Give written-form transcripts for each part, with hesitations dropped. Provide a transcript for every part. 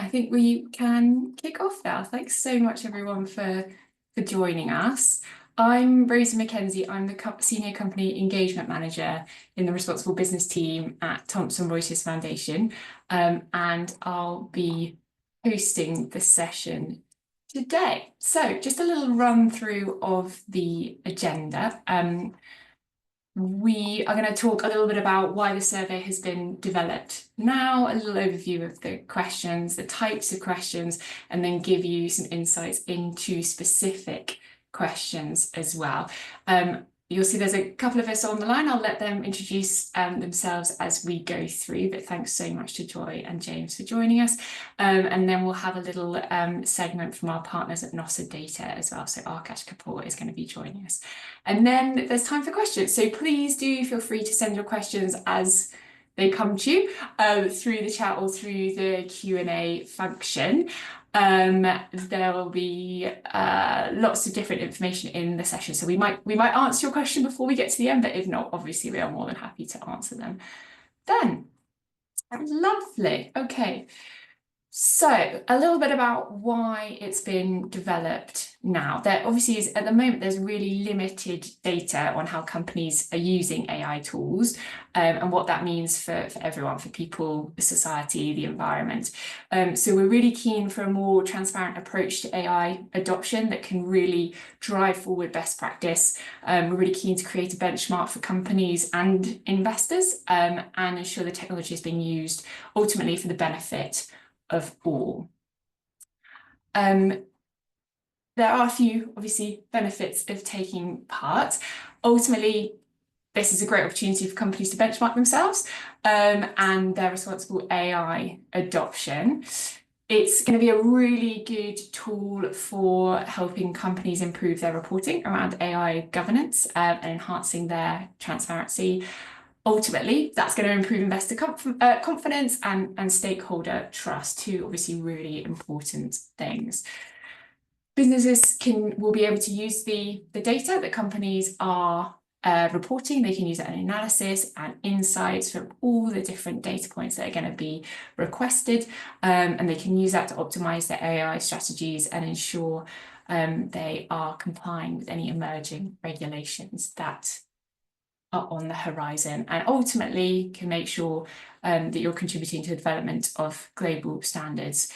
I think we can kick off now. Thanks so much, everyone, for joining us. I'm Rosie McKenzie. I'm the Senior Company Engagement Manager in the Responsible Business team at Thomson Reuters Foundation, and I'll be hosting the session today. So just a little run through of the agenda. We are going to talk a little bit about why the survey has been developed now, a little overview of the questions, the types of questions, and then give you some insights into specific questions as well. You'll see there's a couple of us on the line. I'll let them introduce themselves as we go through, but thanks so much to Joy and James for joining us. And then we'll have a little segment from our partners at Nossa Data as well. So Arkash Kapoor is going to be joining us. And then there's time for questions. So please do feel free to send your questions as they come to you through the chat or through the Q&A function. There will be lots of different information in the session, so we might answer your question before we get to the end, but if not, obviously we are more than happy to answer them then. Lovely. Okay, so a little bit about why it's been developed now. There obviously is, at the moment, there's really limited data on how companies are using AI tools and what that means for everyone, for people, society, the environment. So we're really keen for a more transparent approach to AI adoption that can really drive forward best practice. We're really keen to create a benchmark for companies and investors and ensure the technology is being used ultimately for the benefit of all. There are a few, obviously, benefits of taking part. Ultimately, this is a great opportunity for companies to benchmark themselves and their responsible AI adoption. It's going to be a really good tool for helping companies improve their reporting around AI governance and enhancing their transparency. Ultimately, that's going to improve investor confidence and stakeholder trust, two obviously really important things. Businesses will be able to use the data that companies are reporting. They can use it in analysis and insights from all the different data points that are going to be requested, and they can use that to optimize their AI strategies and ensure they are complying with any emerging regulations that are on the horizon, and ultimately can make sure that you're contributing to the development of global standards.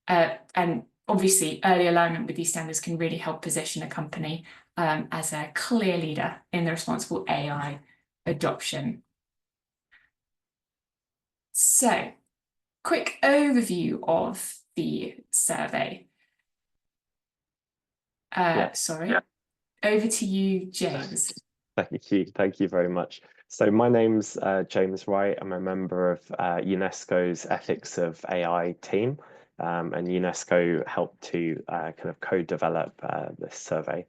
And obviously, early alignment with these standards can really help position a company as a clear leader in the responsible AI adoption. So, quick overview of the survey. Over to you, James. Thank you very much. So my name's James Wright. I'm a member of UNESCO's Ethics of AI team, and UNESCO helped to kind of co-develop this survey.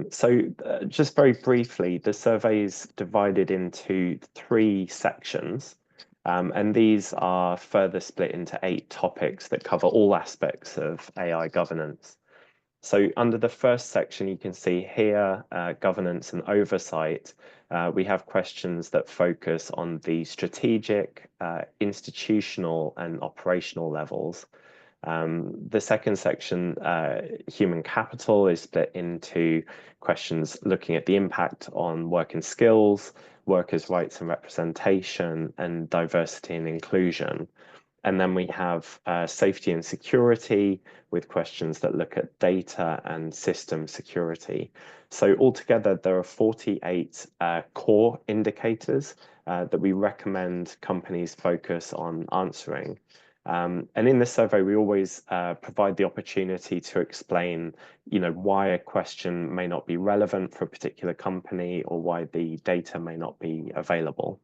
So just very briefly, the survey is divided into 3 sections, and these are further split into 8 topics that cover all aspects of AI governance. So under the first section, you can see here, governance and oversight. We have questions that focus on the strategic, institutional and operational levels. The second section, human capital, is split into questions looking at the impact on work and skills, workers' rights and representation, and diversity and inclusion. And then we have safety and security with questions that look at data and system security. So altogether, there are 48 core indicators that we recommend companies focus on answering. And in the survey, we always provide the opportunity to explain, why a question may not be relevant for a particular company or why the data may not be available.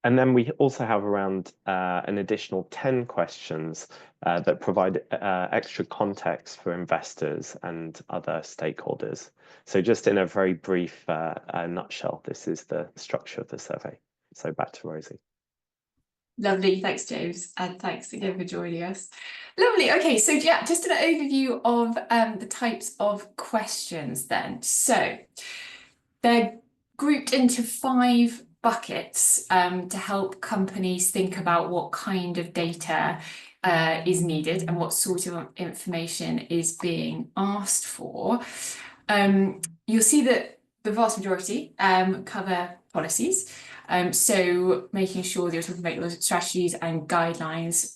And then we also have around an additional 10 questions that provide extra context for investors and other stakeholders. So just in a very brief nutshell, this is the structure of the survey. So back to Rosie. Lovely, thanks James, and thanks again for joining us. Lovely, okay, so yeah, just an overview of the types of questions then. So they're grouped into 5 buckets to help companies think about what kind of data is needed and what sort of information is being asked for. You'll see that the vast majority cover policies. So making sure that you're talking about the strategies and guidelines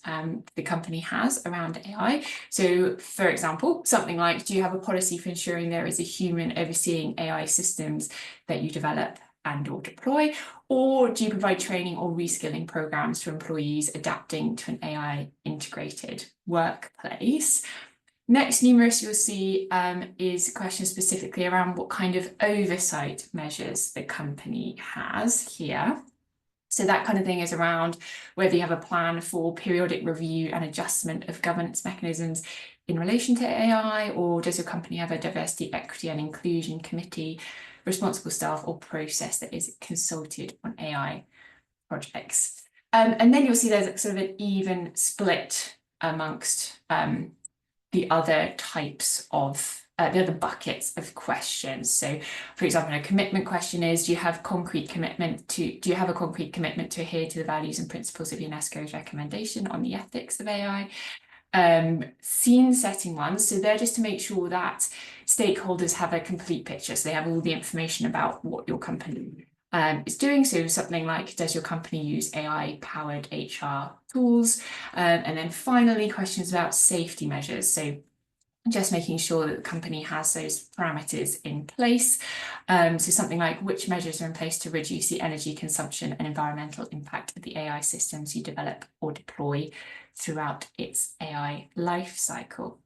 the company has around AI. So for example, something like, do you have a policy for ensuring there is a human overseeing AI systems that you develop and or deploy? Or do you provide training or reskilling programs for employees adapting to an AI integrated workplace? Next, numerous you'll see is a question specifically around what kind of oversight measures the company has here. So that kind of thing is around whether you have a plan for periodic review and adjustment of governance mechanisms in relation to AI, or does your company have a diversity, equity and inclusion committee, responsible staff or process that is consulted on AI projects? And then you'll see there's sort of an even split amongst the other types of the other buckets of questions. So for example, a commitment question is, do you have a concrete commitment to adhere to the values and principles of UNESCO's recommendation on the ethics of AI? Scene setting ones, so they're just to make sure that stakeholders have a complete picture, so they have all the information about what your company is doing. So something like, does your company use AI-powered HR tools? And then finally, questions about safety measures. So just making sure that the company has those parameters in place. So something like, which measures are in place to reduce the energy consumption and environmental impact of the AI systems you develop or deploy throughout its AI life cycle?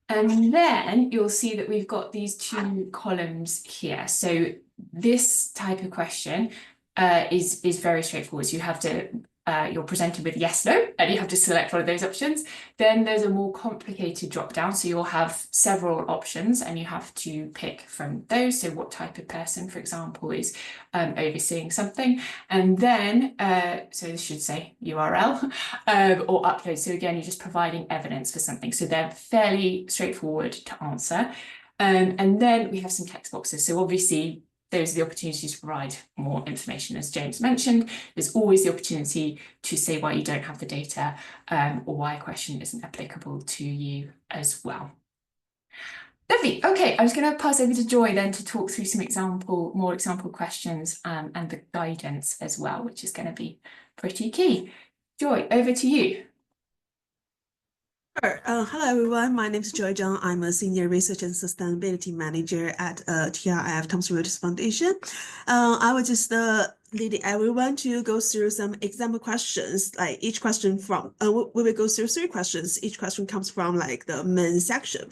And then you'll see that we've got these two columns here. So this type of question is very straightforward. So you have to you're presented with yes, no, and you have to select one of those options. Then there's a more complicated drop down. So you'll have several options and you have to pick from those. So what type of person, for example, is overseeing something. And then, so this should say URL or upload. So again, you're just providing evidence for something. So they're fairly straightforward to answer. And then we have some text boxes. So obviously, those are the opportunities to provide more information. As James mentioned, there's always the opportunity to say why you don't have the data or why a question isn't applicable to you as well. Lovely. Okay, I'm just going to pass over to Joy then to talk through some more example questions and the guidance as well, which is going to be pretty key. Joy, over to you. Sure. Hello, everyone. My name is Joy Zhang. I'm a Senior Research and Sustainability Manager at TRF, Thomson Reuters Foundation. I will just lead everyone to go through some example questions, like each question from, we will go through 3 questions. Each question comes from like the main section.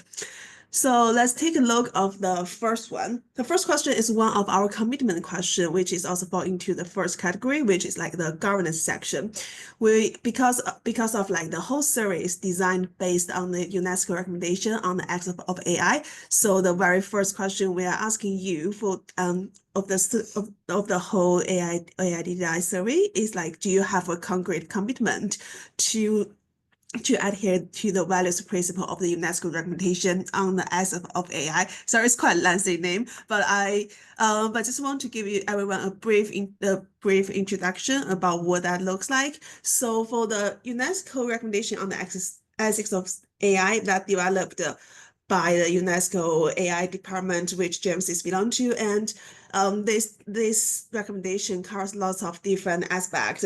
So let's take a look of the first one. The first question is one of our commitment question, which is also fall into the first category, which is like the governance section. Because of like the whole series designed based on the UNESCO recommendation on the ethics of AI. So the very first question we are asking you for of the whole AI DDI survey is like, do you have a concrete commitment to adhere to the values principle of the UNESCO recommendation on the ethics of AI. Sorry, it's quite a lengthy name, but but just want to give everyone a brief introduction about what that looks like. So for the UNESCO recommendation on the ethics of AI that developed by the UNESCO AI department, which James is belong to, and this recommendation covers lots of different aspects.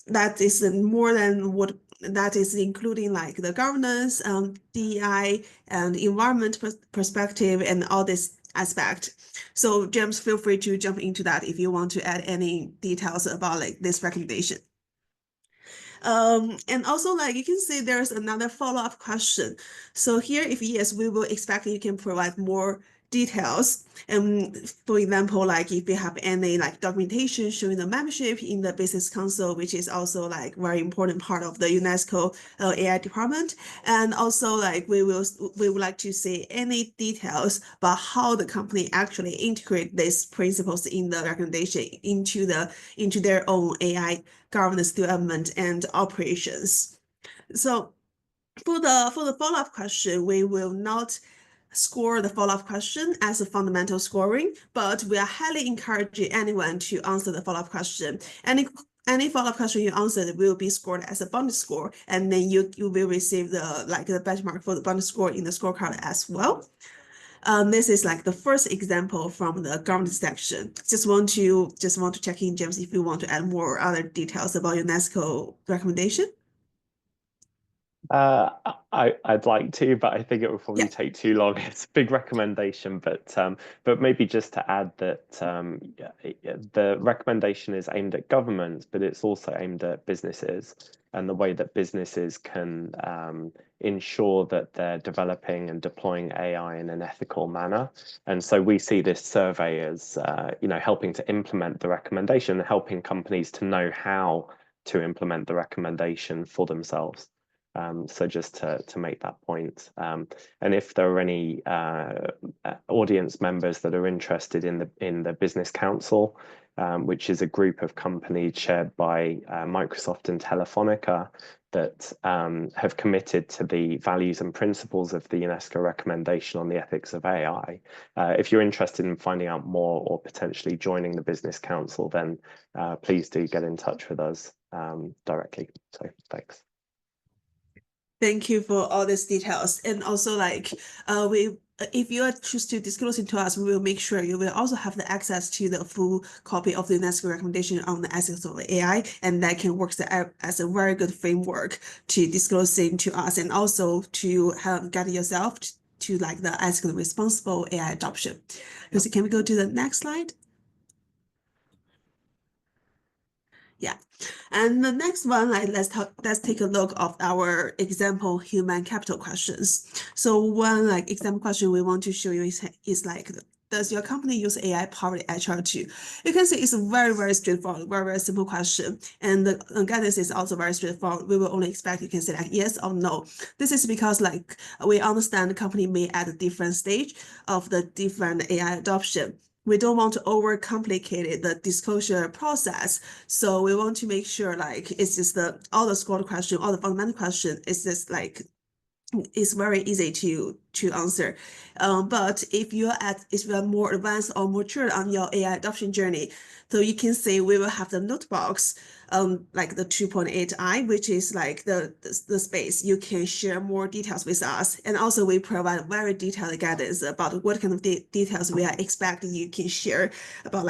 That is more than what that is, including like the governance, DEI, and environment perspective, and all this aspect. So James, feel free to jump into that if you want to add any details about like this recommendation. And also, like you can see, there's another follow-up question. So here, if yes, we will expect you can provide more details. For example, like if you have any like documentation showing the membership in the Business Council, which is also like very important part of the UNESCO AI department. And also like we would like to see any details about how the company actually integrate these principles in the recommendation into their own AI governance development and operations. So for the follow-up question, we will not score the follow-up question as a fundamental scoring, but we are highly encouraging anyone to answer the follow-up question. Any follow-up question you answered will be scored as a bonus score, and then you will receive the benchmark for the bonus score in the scorecard as well. This is like the first example from the governance section. Just want to check in, James, if you want to add more other details about UNESCO recommendation. I'd like to, but I think it would probably take too long. It's a big recommendation, but maybe just to add that the recommendation is aimed at governments, but it's also aimed at businesses and the way that businesses can ensure that they're developing and deploying AI in an ethical manner. And so we see this survey as helping to implement the recommendation, helping companies to know how to implement the recommendation for themselves. So just to make that point, and if there are any audience members that are interested in the Business Council, which is a group of companies chaired by Microsoft and Telefonica that have committed to the values and principles of the UNESCO recommendation on the ethics of AI. If you're interested in finding out more or potentially joining the Business Council, then please do get in touch with us directly. So thanks. Thank you for all these details. And also if you choose to disclose it to us, we will make sure you will also have the access to the full copy of the UNESCO recommendation on the ethics of AI, and that can work as a very good framework to disclosing to us and also to guide yourself to the ethical responsible AI adoption. So can we go to the next slide? Yeah, and the next one, let's take a look of our example human capital questions. So one example question we want to show you is does your company use AI-powered HR tool? You can see it's a very, very straightforward, very, very simple question. And the guidance is also very straightforward. We will only expect you can say yes or no. This is because we understand the company may at a different stage of the different AI adoption. We don't want to overcomplicate the disclosure process. So we want to make sure it's just all the scored question, all the fundamental question is just it's very easy to answer. But if you are more advanced or mature on your AI adoption journey, so you can see we will have the note box, the 2.8i, which is the space you can share more details with us. And also we provide very detailed guidance about what kind of details we are expecting you can share about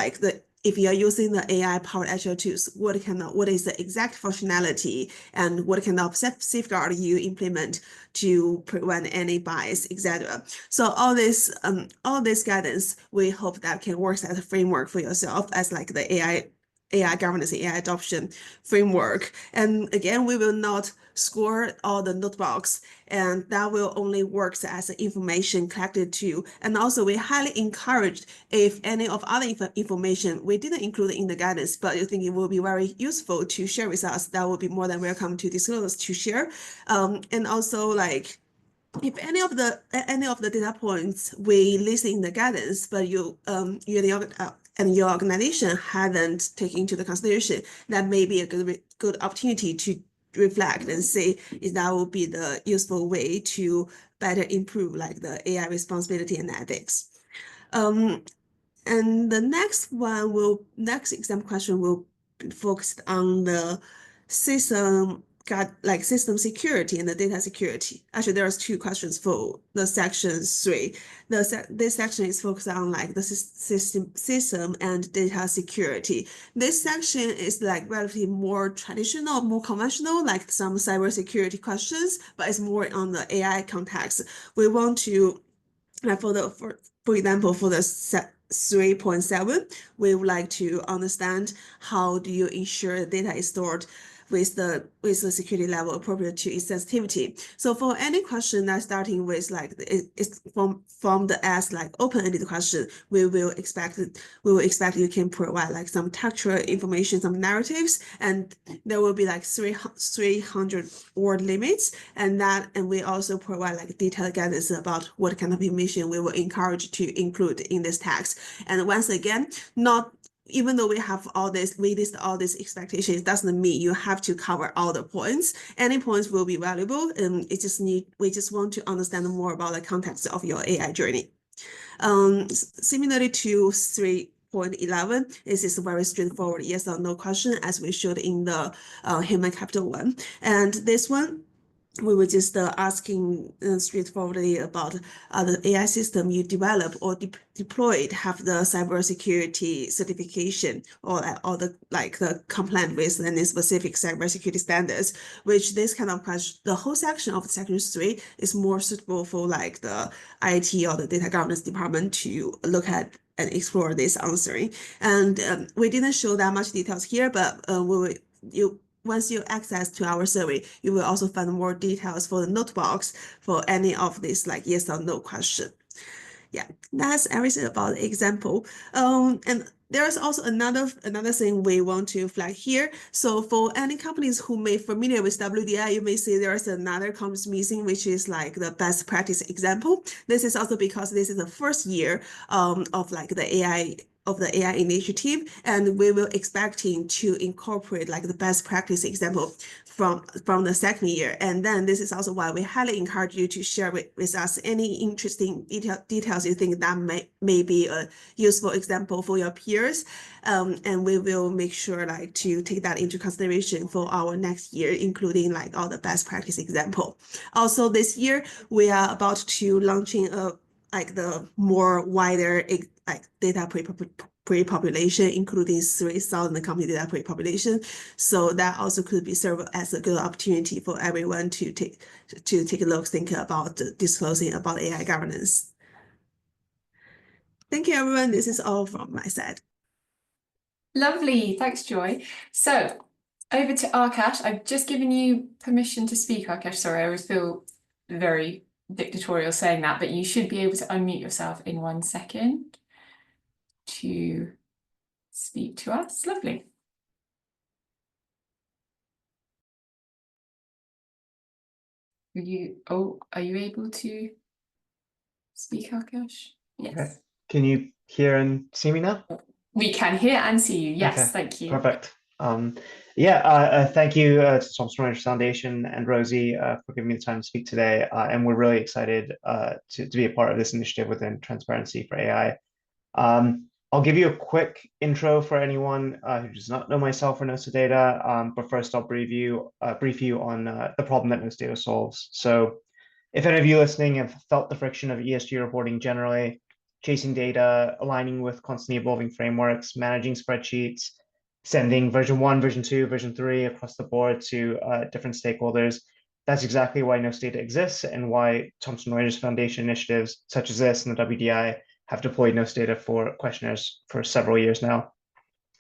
if you are using the AI-powered HR tools, what is the exact functionality and what kind of safeguard you implement to prevent any bias, etc. So all this guidance, we hope that can work as a framework for yourself as the AI governance, AI adoption framework. And again, we will not score all the notebooks, and that will only work as information collected too. And also we highly encourage if any of other information we didn't include in the guidance, but you think it will be very useful to share with us, that will be more than welcome to disclose to share. And also if any of the data points we list in the guidance, but and your organization hadn't taken into the consideration, that may be a good opportunity to reflect and say if that will be the useful way to better improve the AI responsibility and ethics. And the next example question will be focused on the system system security and the data security. Actually, there's two questions for the section 3. This section is focused on the system and data security. This section is relatively more traditional, more conventional, some cybersecurity questions, but it's more on the AI context. We want to, for example, for the 3.7, we would like to understand how do you ensure the data is stored with the security level appropriate to its sensitivity. So for any question that's starting with it's from the as open-ended question, we will expect you can provide some textual information, some narratives, and there will be 300 word limits, and we also provide detailed guidance about what kind of information we will encourage to include in this text. And once again, not even though we have all this, we list all these expectations, doesn't mean you have to cover all the points. Any points will be valuable, and we just want to understand more about the context of your AI journey. Similarly to 3.11, this is a very straightforward yes or no question, as we showed in the human capital one. And this one, we were just asking straightforwardly about the AI system you develop or deployed have the cybersecurity certification or the compliant with any specific cybersecurity standards. Which this kind of question, the whole section of section 3 is more suitable for like the IT or the data governance department to look at and explore this answering. And we didn't show that much details here, but once you access to our survey, you will also find more details for the notebooks for any of these like yes or no question. Yeah, that's everything about the example. And there's also another thing we want to flag here. So for any companies who may familiar with WDI, you may see there's another comments missing, which is like the best practice example. This is also because this is the first year of like the AI initiative, and we will expecting to incorporate like the best practice example from the second year. And then this is also why we highly encourage you to share with us any interesting details you think that may be a useful example for your peers. And we will make sure like to take that into consideration for our next year, including like all the best practice example. Also this year, we are about to launching the more wider like data pre-population, including 3,000 company data pre-population. So that also could be served as a good opportunity for everyone to take a look, think about disclosing about AI governance. Thank you, everyone. This is all from my side. Lovely, thanks, Joy. So over to Akash. I've just given you permission to speak, Akash. Sorry, I always feel very dictatorial saying that, but you should be able to unmute yourself in 1 second to speak to us. Lovely. Are you able to speak, Akash? Yes. Okay. Can you hear and see me now? We can hear and see you. Yes, Okay, thank you. Perfect. Thank you to Thomson Reuters Foundation and Rosie for giving me the time to speak today. And we're really excited to be a part of this initiative within Transparency for AI. I'll give you a quick intro for anyone who does not know myself or Nostadata, but first I'll brief you on the problem that Nostadata solves. So if any of you listening have felt the friction of ESG reporting generally, chasing data, aligning with constantly evolving frameworks, managing spreadsheets, sending version 1, version 2, version 3 across the board to different stakeholders, that's exactly why Nostadata exists and why Thomson Reuters Foundation initiatives such as this and the WDI have deployed Nostadata for questionnaires for several years now.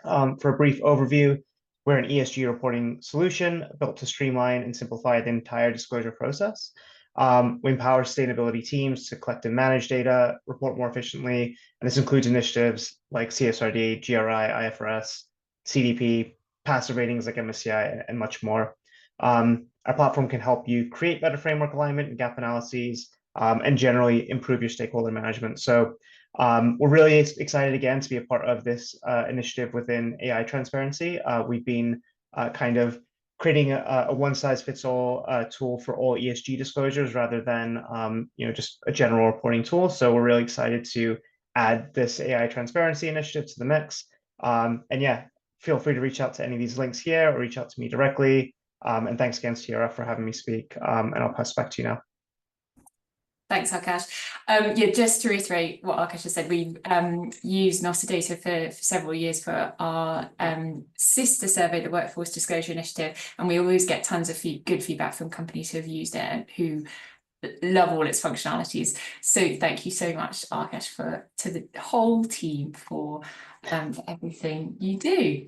For a brief overview, we're an ESG reporting solution built to streamline and simplify the entire disclosure process. We empower sustainability teams to collect and manage data, report more efficiently, and this includes initiatives like CSRD, GRI, IFRS, CDP, passive ratings like MSCI, and much more. Our platform can help you create better framework alignment and gap analyses, and generally improve your stakeholder management. So we're really excited again to be a part of this initiative within AI Transparency. We've been kind of creating a one-size-fits-all tool for all ESG disclosures rather than just a general reporting tool. So we're really excited to add this AI Transparency initiative to the mix. Feel free to reach out to any of these links here or reach out to me directly. And thanks again, Sierra, for having me speak. And I'll pass back to you now. Thanks, Akash. Just to reiterate what Akash has said, we've used Nostadata for several years for our sister survey, the Workforce Disclosure Initiative, and we always get tons of good feedback from companies who have used it and who love all its functionalities. So thank you so much, Akash, to the whole team for everything you do.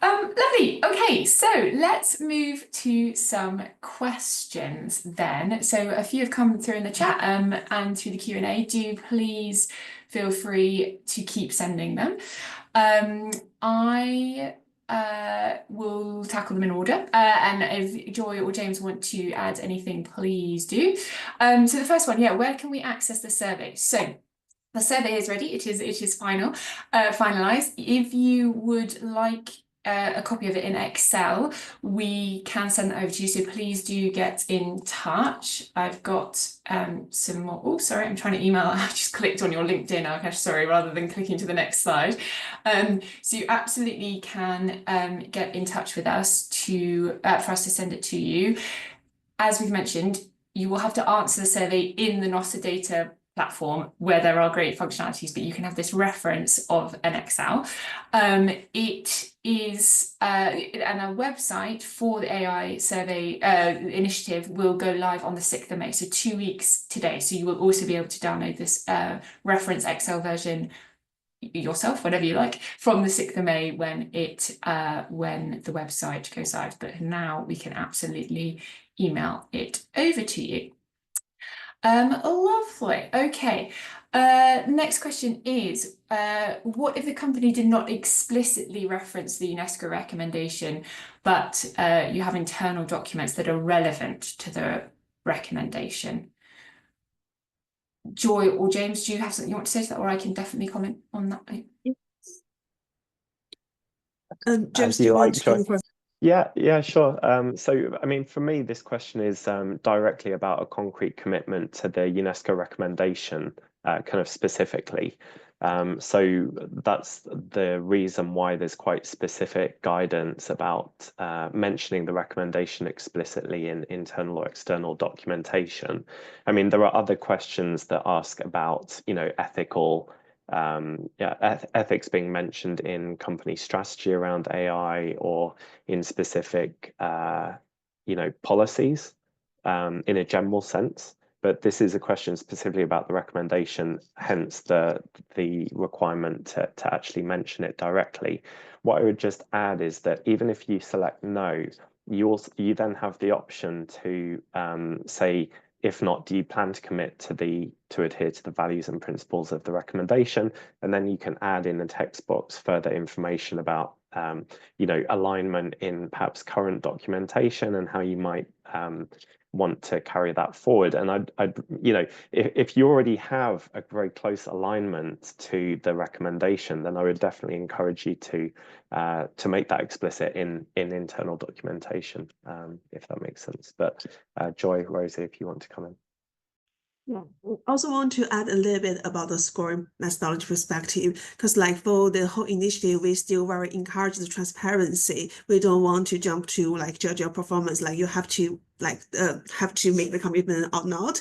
Lovely. Okay, so let's move to some questions then. So a few have come through in the chat and through the Q&A. Do please feel free to keep sending them. I will tackle them in order, and if Joy or James want to add anything, please do. So the first one, where can we access the survey? So The survey is ready. It is finalized. If you would like a copy of it in Excel, we can send that over to you. So please do get in touch. I've got some more. Oh, sorry, I'm trying to email. I just clicked on your LinkedIn, Akash, sorry, rather than clicking to the next slide. So you absolutely can get in touch with us for us to send it to you. As we've mentioned, you will have to answer the survey in the Nostradata platform where there are great functionalities, but you can have this reference of an Excel. It is, and a website for the AI survey initiative will go live on the 6th of May, so 2 weeks today. So you will also be able to download this reference Excel version yourself, whatever you like, from the 6th of May when the website goes live. But now we can absolutely email it over to you. Lovely. Okay. Next question is, what if the company did not explicitly reference the UNESCO recommendation, but you have internal documents that are relevant to the recommendation? Joy or James, do you have something you want to say to that, or I can definitely comment on that? James, do you want to comment first? Yeah, sure. So, I mean, for me, this question is directly about a concrete commitment to the UNESCO recommendation, kind of specifically. So that's the reason why there's quite specific guidance about mentioning the recommendation explicitly in internal or external documentation. I mean, there are other questions that ask about, ethical ethics being mentioned in company strategy around AI or in specific, policies in a general sense. But this is a question specifically about the recommendation, hence the requirement to actually mention it directly. What I would just add is that even if you select no, you then have the option to say, if not, do you plan to commit to adhere to the values and principles of the recommendation? And then you can add in the text box further information about, alignment in perhaps current documentation and how you might want to carry that forward. And if you already have a very close alignment to the recommendation, then I would definitely encourage you to make that explicit in internal documentation, if that makes sense. But Joy, Rosie, if you want to comment. Yeah, I also want to add a little bit about the scoring methodology perspective, because for the whole initiative, we still very encourage the transparency. We don't want to jump to judge your performance, you have to have to make the commitment or not.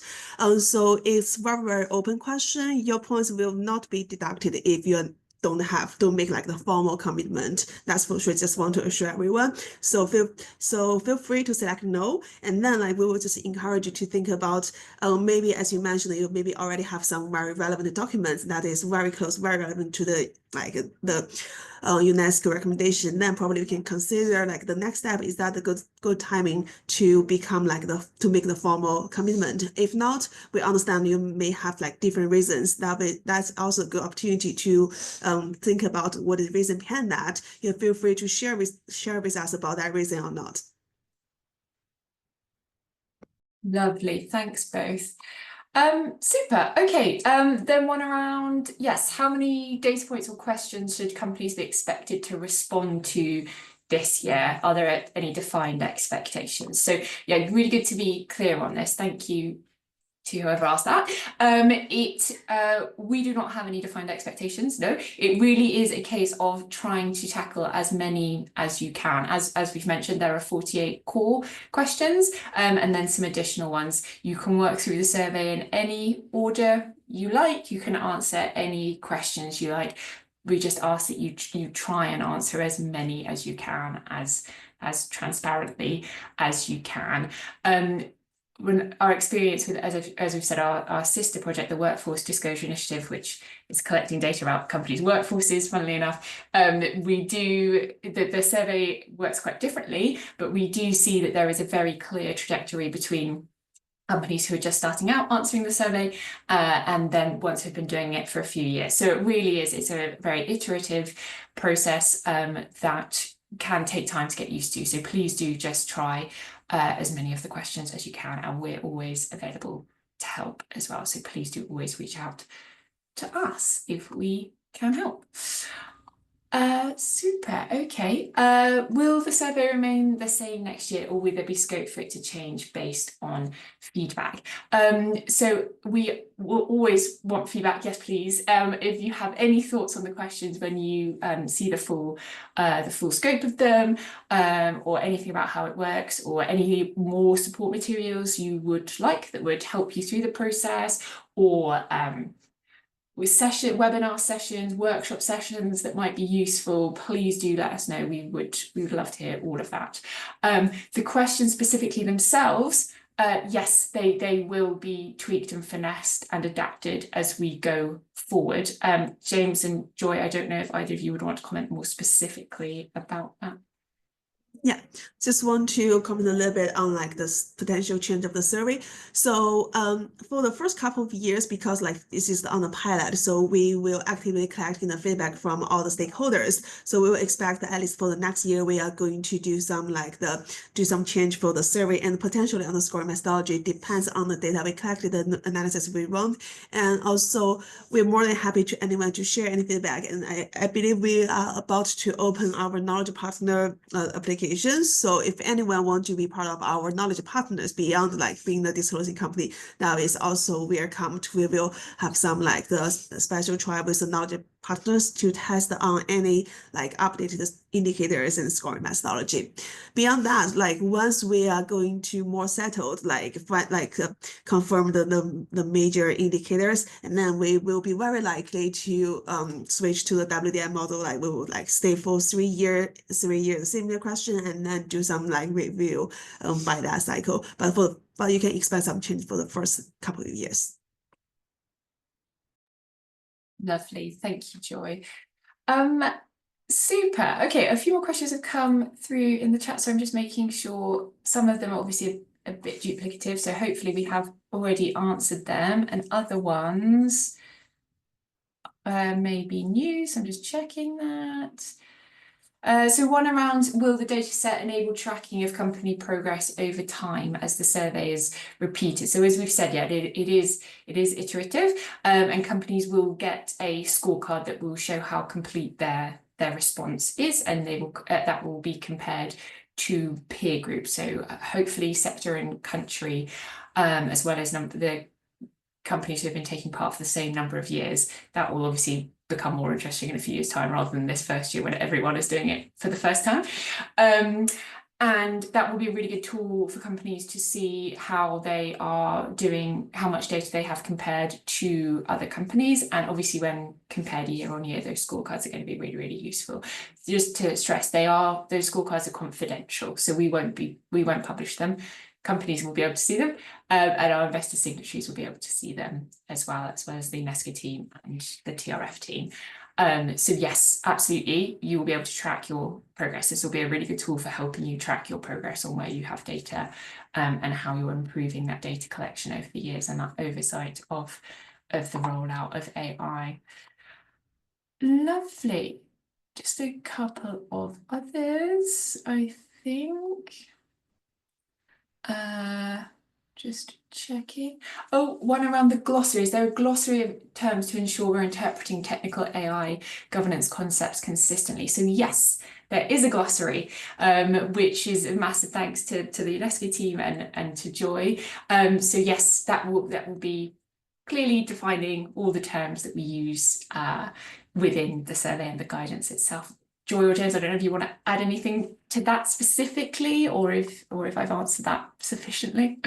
So it's very open question. Your points will not be deducted if you don't make the formal commitment. That's for sure. Just want to assure everyone. So feel free to select no, and then we will just encourage you to think about maybe, as you mentioned, you maybe already have some very relevant documents that is very close, very relevant to the UNESCO recommendation. Then probably we can consider the next step, is that the good timing to become to make the formal commitment. If not, we understand you may have different reasons. That's also a good opportunity to think about what is the reason behind that. You feel free to share with us about that reason or not. Lovely, thanks both. Super. Okay, then one around, yes, how many data points or questions should companies be expected to respond to this year? Are there any defined expectations? So yeah, really good to be clear on this. Thank you to whoever asked that. We do not have any defined expectations. No, it really is a case of trying to tackle as many as you can. As we've mentioned, there are 48 core questions, and then some additional ones. You can work through the survey in any order you like. You can answer any questions you like. We just ask that you try and answer as many as you can, as transparently as you can. When our experience with, as we've said, our sister project, the Workforce Disclosure Initiative, which is collecting data about companies' workforces, funnily enough, the survey works quite differently, but we do see that there is a very clear trajectory between companies who are just starting out answering the survey and then once who've been doing it for a few years. So it really is, it's a very iterative process that can take time to get used to. So please do just try as many of the questions as you can, and we're always available to help as well. So please do always reach out to us if we can help. Super. Okay. Will the survey remain the same next year, or will there be scope for it to change based on feedback? So we will always want feedback. Yes, please. If you have any thoughts on the questions when you see the full scope of them, or anything about how it works, or any more support materials you would like that would help you through the process, or with webinar sessions, workshop sessions that might be useful, please do let us know. We would love to hear all of that. The questions specifically themselves, yes, they will be tweaked and finessed and adapted as we go forward. James and Joy, I don't know if either of you would want to comment more specifically about that. Yeah, just want to comment a little bit on like this potential change of the survey. So for the first couple of years, because like this is on the pilot, so we will actively collecting the feedback from all the stakeholders. So we will expect that at least for the next year, we are going to do some change for the survey, and potentially on the scoring methodology. Depends on the data we collected, the analysis we run, and also we're more than happy to anyone to share any feedback. And I believe we are about to open our knowledge partner application. So if anyone wants to be part of our knowledge partners beyond like being the disclosing company, that is also welcome. We will have some like the special trial with the knowledge partners to test on any like updated indicators and scoring methodology. Beyond that, like once we are going to more settled, like confirm the major indicators, and then we will be very likely to switch to the WDM model. Like we will like stay for 3 years, similar question, and then do some like review by that cycle. But you can expect some change for the first couple of years. Lovely, thank you, Joy. Super. Okay, a few more questions have come through in the chat, so I'm just making sure some of them are obviously a bit duplicative, so hopefully we have already answered them, and other ones may be new, so I'm just checking that. So one around, will the data set enable tracking of company progress over time as the survey is repeated? So as we've said, yeah, it is iterative, and companies will get a scorecard that will show how complete their response is, and they will that will be compared to peer groups. So hopefully sector and country, as well as the companies who have been taking part for the same number of years. That will obviously become more interesting in a few years' time rather than this first year when everyone is doing it for the first time. And that will be a really good tool for companies to see how they are doing, how much data they have compared to other companies. And obviously when compared year on year, those scorecards are going to be really, really useful. Just to stress, those scorecards are confidential, so we won't publish them. Companies will be able to see them, and our investor signatories will be able to see them as well as the UNESCO team and the TRF team. So yes, absolutely, you will be able to track your progress. This will be a really good tool for helping you track your progress on where you have data, and how you're improving that data collection over the years and that oversight of the rollout of AI. Lovely. Just a couple of others, I think. Just checking. Oh, one around the glossary. Is there a glossary of terms to ensure we're interpreting technical AI governance concepts consistently? So yes, there is a glossary, which is a massive thanks to the UNESCO team and to Joy. So yes, that will be clearly defining all the terms that we use within the survey and the guidance itself. Joy or James, I don't know if you want to add anything to that specifically, or if I've answered that sufficiently.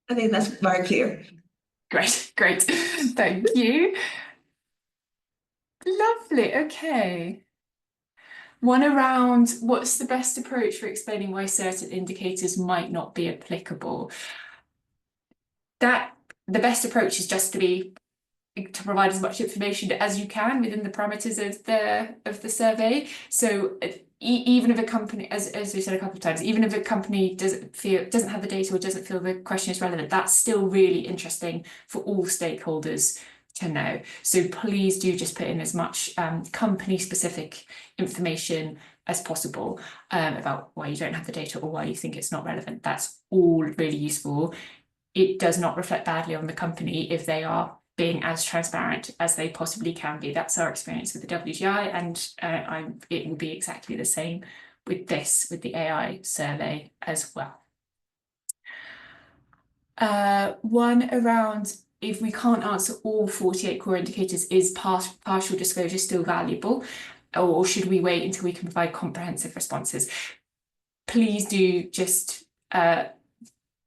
I think that's very clear. Great. Thank you. Lovely. Okay. One around, what's the best approach for explaining why certain indicators might not be applicable? The best approach is just to provide as much information as you can within the parameters of the survey. So even if a company, as we said a couple of times, even if a company doesn't have the data or doesn't feel the question is relevant, that's still really interesting for all stakeholders to know. So please do just put in as much company specific information as possible about why you don't have the data or why you think it's not relevant. That's all really useful. it does not reflect badly on the company if they are being as transparent as they possibly can be. That's our experience with the WGI, and it will be exactly the same with the AI survey as well. One around, if we can't answer all 48 core indicators, is partial disclosure still valuable, or should we wait until we can provide comprehensive responses? Please do just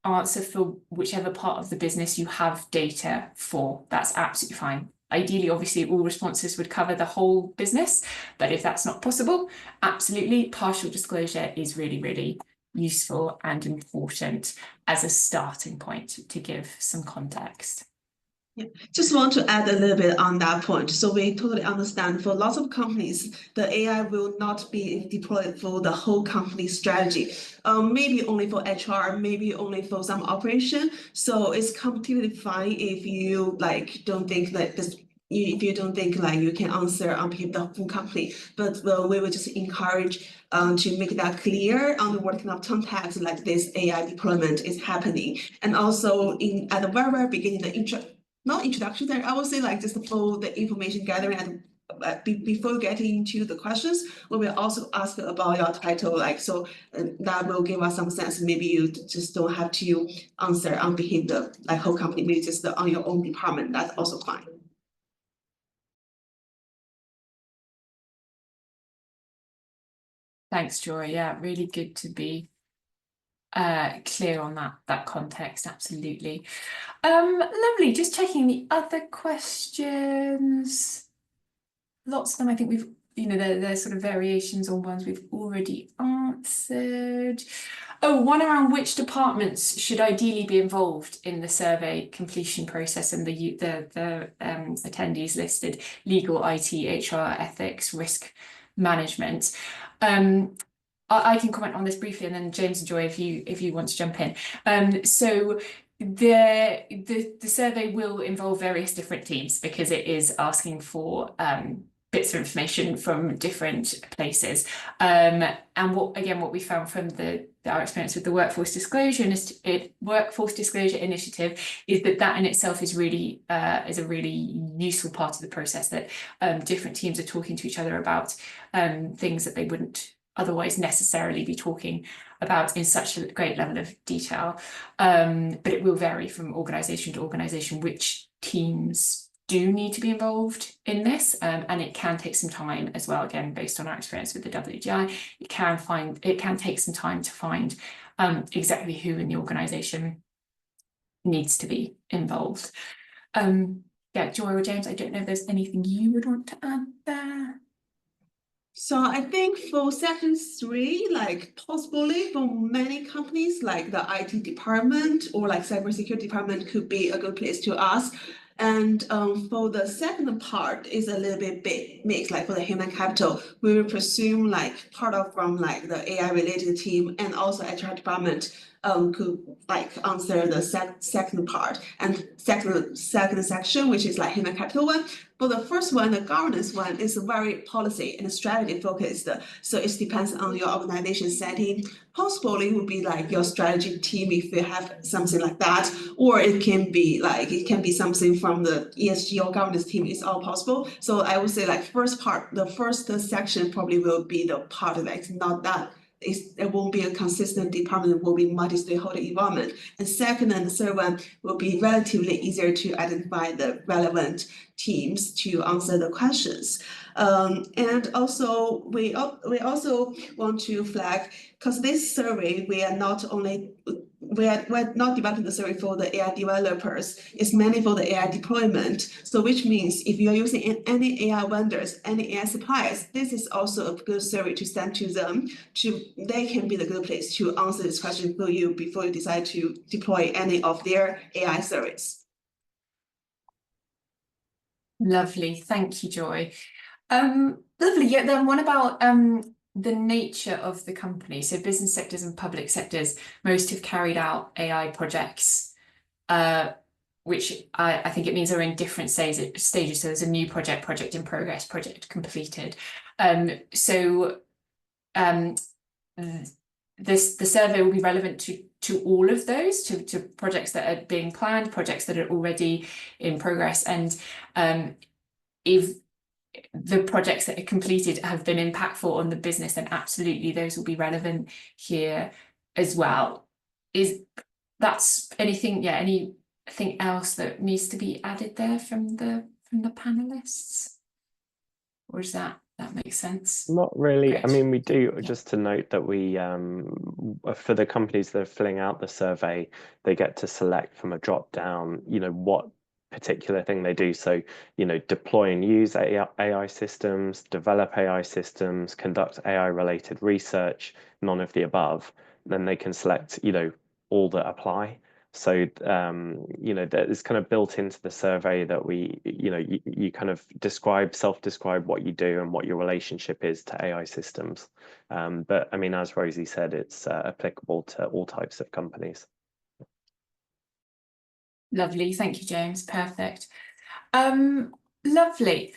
answer for whichever part of the business you have data for. That's absolutely fine. Ideally, obviously, all responses would cover the whole business, but if that's not possible, absolutely, partial disclosure is really, really useful and important as a starting point to give some context. Yeah, just want to add a little bit on that point. So we totally understand for lots of companies, the AI will not be deployed for the whole company strategy. Maybe only for HR, maybe only for some operation. So it's completely fine if you don't think that this. If you don't think like you can answer on behalf of the full company, but we will just encourage to make that clear on what kind of context like this AI deployment is happening, and also at the very beginning, not introduction there, I would say like just for the information gathering and before getting into the questions, we will also ask about your title, like so that will give us some sense. Maybe you just don't have to answer on behalf of the like whole company, maybe just on your own department. That's also fine. Thanks, Joy. Yeah, really good to be clear on that context. Absolutely. Lovely. Just checking the other questions. Lots of them, I think we've, there's sort of variations on ones we've already answered. Oh, one around which departments should ideally be involved in the survey completion process, and the attendees listed: legal, IT, HR, ethics, risk management. I can comment on this briefly, and then James and Joy, if you want to jump in. So the survey will involve various different teams because it is asking for bits of information from different places. And what we found from our experience with the Workforce Disclosure Initiative is that in itself is really is a really useful part of the process, that different teams are talking to each other about things that they wouldn't otherwise necessarily be talking about in such a great level of detail. But it will vary from organisation to organisation which teams do need to be involved in this, and it can take some time as well. Again, based on our experience with the WGI, it can take some time to find exactly who in the organisation needs to be involved. Yeah, Joy or James, I don't know if there's anything you would want to add there. So I think for section 3, like possibly for many companies, like the IT department or like cybersecurity department could be a good place to ask. And for the second part is a little bit mixed, like for the human capital, we will presume like part of from like the AI related team and also HR department could like answer the second part, and second section, which is like human capital one. For the first one, the governance one is very policy and strategy focused. So it depends on your organization setting. Possibly it would be like your strategy team if you have something like that, or it can be something from the ESG or governance team. It's all possible. So I would say like the first section probably will be the part that's not that. It won't be a consistent department, it will be multi-stakeholder involvement. And second and third one will be relatively easier to identify the relevant teams to answer the questions. And also we also want to flag, because this survey, we're not developing the survey for the AI developers, it's mainly for the AI deployment. So which means if you're using any AI vendors, any AI suppliers, this is also a good survey to send to them. They can be the good place to answer this question for you before you decide to deploy any of their AI service. Lovely, thank you, Joy. Lovely. Yeah, then what about the nature of the company? So business sectors and public sectors, most have carried out AI projects, which I think it means are in different stages. So there's a new project, project in progress, project completed. the survey will be relevant to all of those, to projects that are being planned, projects that are already in progress, and if the projects that are completed have been impactful on the business, then absolutely those will be relevant here as well. That's anything else that needs to be added there from the panelists, or does that make sense? Not really. Great. I mean, we do, Yeah. just to note that we, for the companies that are filling out the survey, they get to select from a drop down, what particular thing they do. So, deploy and use AI systems, develop AI systems, conduct AI related research, none of the above. Then they can select, all that apply. So, that is kind of built into the survey that we, you kind of self-describe what you do and what your relationship is to AI systems. But I mean, as Rosie said, it's applicable to all types of companies. Lovely, thank you, James. Perfect. Lovely.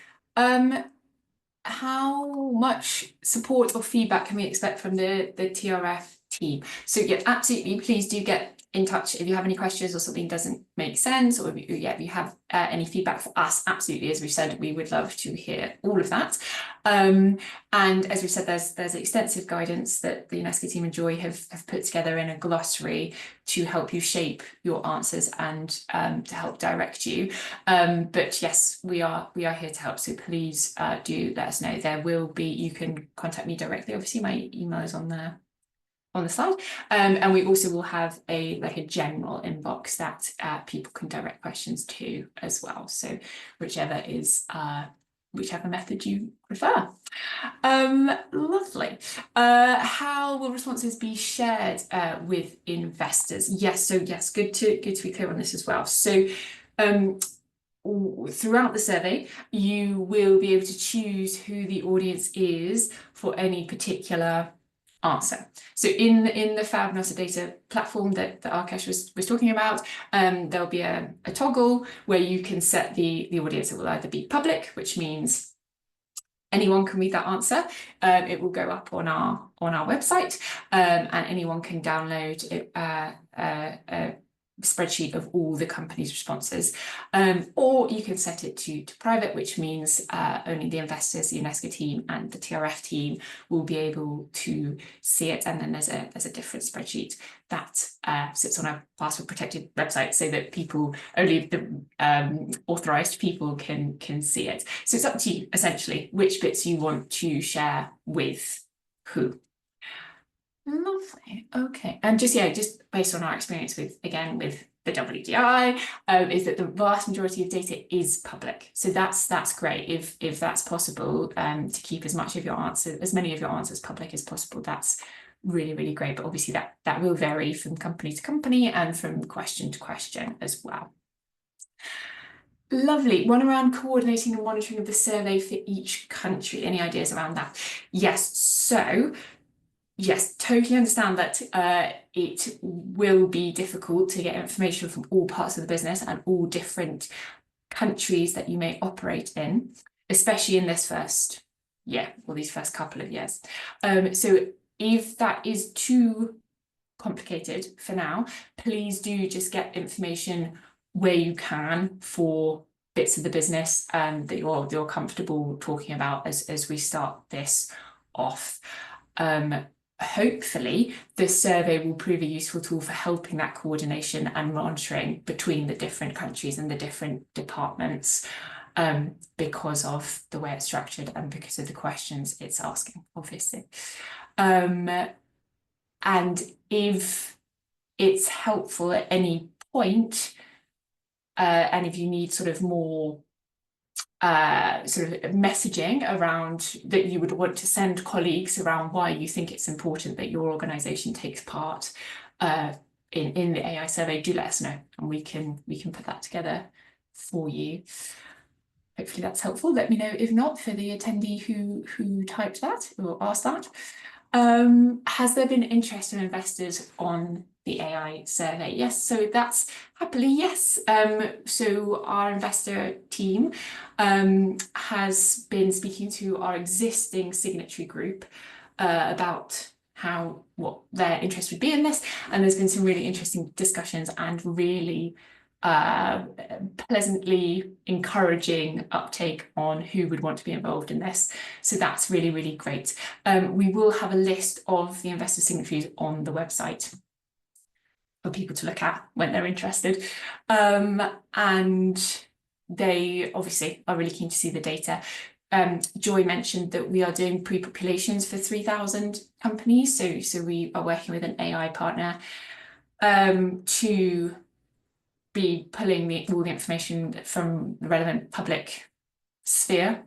How much support or feedback can we expect from the TRF team? So yeah, absolutely, please do get in touch if you have any questions or something doesn't make sense, or if you have any feedback for us. Absolutely, as we've said, we would love to hear all of that. And as we've said, there's extensive guidance that the UNESCO team and Joy have put together in a glossary to help you shape your answers and to help direct you. But yes, we are here to help, so please do let us know. You can contact me directly. Obviously, my email is on the slide, and we also will have a general inbox that people can direct questions to as well. So whichever method you prefer. Lovely. How will responses be shared with investors? Yes, good to be clear on this as well. So throughout the survey, you will be able to choose who the audience is for any particular answer. So in the FAB data platform that Arkesh was talking about, there'll be a toggle where you can set the audience. It will either be public, which means anyone can read that answer. It will go up on our website, and anyone can download a spreadsheet of all the company's responses, or you can set it to private, which means only the investors, the UNESCO team and the TRF team will be able to see it. And then there's a different spreadsheet that sits on a password protected website so that only the authorized people can see it. So it's up to you essentially which bits you want to share with who. Lovely. Okay. And just based on our experience with the WDI, is that the vast majority of data is public. So that's great. If that's possible, to keep as many of your answers public as possible, that's really, really great. But obviously that will vary from company to company and from question to question as well. Lovely. One around coordinating and monitoring of the survey for each country. Any ideas around that? Yes. So yes, totally understand that it will be difficult to get information from all parts of the business and all different countries that you may operate in, especially in this first year or these first couple of years. So if that is too complicated for now, please do just get information where you can for bits of the business that you're comfortable talking about as we start this off. Hopefully the survey will prove a useful tool for helping that coordination and monitoring between the different countries and the different departments, because of the way it's structured and because of the questions it's asking, obviously. And if it's helpful at any point, and if you need sort of more sort of messaging around that you would want to send colleagues around why you think it's important that your organisation takes part in the AI survey, do let us know and we can put that together for you. Hopefully that's helpful. Let me know if not for the attendee who typed that or asked that. Has there been interest from investors on the AI survey? Yes, so that's happily yes. So our investor team has been speaking to our existing signatory group about what their interest would be in this, and there's been some really interesting discussions and really pleasantly encouraging uptake on who would want to be involved in this. So that's really, really great. We will have a list of the investor signatories on the website for people to look at when they're interested. And they obviously are really keen to see the data. Joy mentioned that we are doing pre-populations for 3,000 companies. So we are working with an AI partner to be pulling all the information from the relevant public sphere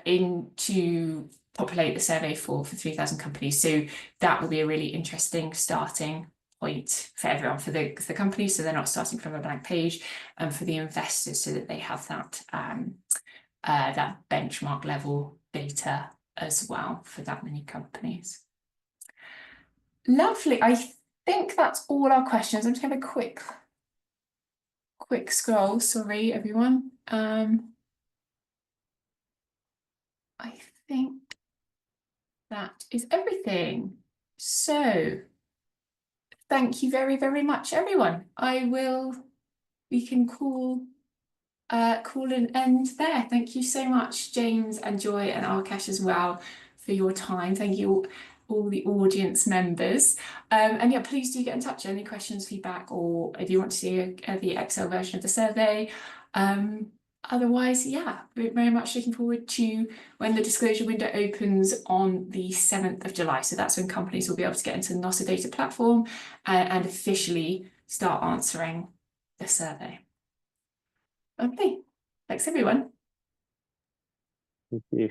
into populate the survey for 3,000 companies. So that will be a really interesting starting point for everyone, for the companies, so they're not starting from a blank page, and for the investors, so that they have that that benchmark level data as well for that many companies. Lovely. I think that's all our questions. I'm just going to have a quick scroll. Sorry, everyone. I think that is everything. So thank you very, very much, everyone. We can call an end there. Thank you so much, James and Joy and Alkesh as well, for your time. Thank you all the audience members. And yeah, please do get in touch. Any questions, feedback, or if you want to see the Excel version of the survey. Otherwise, yeah, we're very much looking forward to when the disclosure window opens on the 7th of July. So that's when companies will be able to get into the Nostr data platform and officially start answering the survey. Okay, thanks everyone. Thank you.